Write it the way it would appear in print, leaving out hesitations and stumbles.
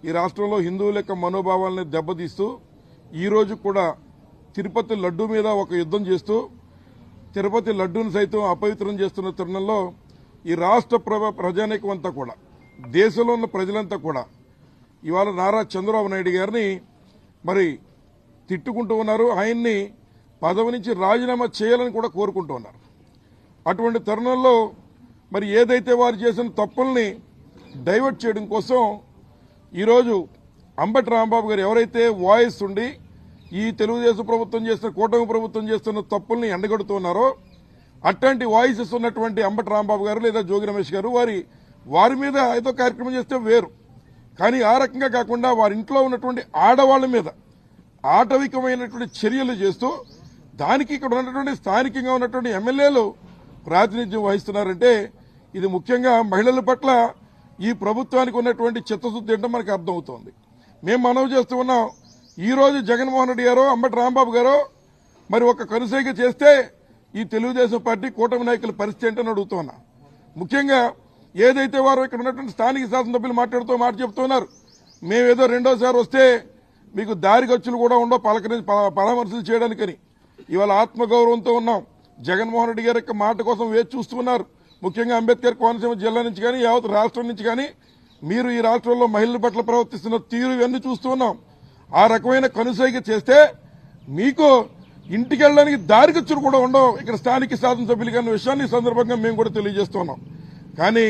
ఈ రాష్ట్రంలో హిందువుల యొక్క మనోభావాలను దెబ్బతీస్తూ ఈ రోజు కూడా తిరుపతి లడ్డు మీద ఒక యుద్ధం చేస్తూ తిరుపతి లడ్డూను సైతం అపవిత్రం చేస్తున్న తరుణంలో ఈ రాష్ట్ర ప్రజానీకం అంతా కూడా దేశంలో ఉన్న ప్రజలంతా కూడా ఇవాళ నారా చంద్రబాబు నాయుడు గారిని మరి తిట్టుకుంటూ ఉన్నారు. ఆయన్ని పదవి నుంచి రాజీనామా చేయాలని కూడా కోరుకుంటూ ఉన్నారు. అటువంటి తరుణంలో మరి ఏదైతే వారు చేసిన తప్పుల్ని డైవర్ట్ చేయడం కోసం ఈరోజు అంబటి రాంబాబు గారు ఎవరైతే వాయిస్ ఉండి ఈ తెలుగుదేశం ప్రభుత్వం చేస్తున్న కూటమి ప్రభుత్వం చేస్తున్న తప్పుల్ని ఎండగడుతున్నారో అట్లాంటి వాయిసెస్ ఉన్నటువంటి అంబటి రాంబాబు గారు లేదా జోగి రమేష్ గారు వారి మీద ఏదో కార్యక్రమం చేస్తే వేరు, కానీ ఆ రకంగా కాకుండా వారి ఇంట్లో ఉన్నటువంటి ఆడవాళ్ల మీద ఆటవికమైనటువంటి చర్యలు చేస్తూ దానికి ఇక్కడ ఉన్నటువంటి స్థానికంగా ఉన్నటువంటి ఎమ్మెల్యేలు ప్రాతినిధ్యం వహిస్తున్నారంటే ఇది ముఖ్యంగా మహిళల పట్ల ఈ ప్రభుత్వానికి ఉన్నటువంటి చిత్తశుద్ధి ఏంటో మనకు అర్థమవుతోంది. మేము మనవి చేస్తూ ఉన్నాం, ఈ రోజు జగన్మోహన్ రెడ్డి గారు అంబటి రాంబాబు గారు మరి ఒక కనుసైగ చేస్తే ఈ తెలుగుదేశం పార్టీ కూటమి నాయకుల పరిస్థితి ఏంటని అడుగుతున్నా. ముఖ్యంగా ఏదైతే వారు ఇక్కడ ఉన్నటువంటి స్థానిక శాసనసభ్యులు మాట్లాడుతూ మాట చెప్తున్నారు, మేమేదో రెండోసారి వస్తే మీకు దారి ఖర్చులు కూడా ఉండవు పరామర్శలు చేయడానికని. ఇవాళ ఆత్మగౌరవంతో ఉన్నాం. జగన్మోహన్ రెడ్డి గారి యొక్క మాట కోసం వేచి చూస్తున్నారు. ముఖ్యంగా అంబేద్కర్ కోనసీమ జిల్లా నుంచి కానీ యావత్ రాష్ట్రం నుంచి కానీ మీరు ఈ రాష్ట్రంలో మహిళల పట్ల ప్రవర్తిస్తున్న తీరు ఇవన్నీ చూస్తూ ఉన్నాం. ఆ రకమైన కనుసైగ చేస్తే మీకు ఇంటికి వెళ్ళడానికి దారి ఖర్చులు కూడా ఉండవు ఇక్కడ స్థానిక శాసనసభ్యులు అన్న విషయాన్ని ఈ సందర్భంగా మేము కూడా తెలియజేస్తున్నాం. కానీ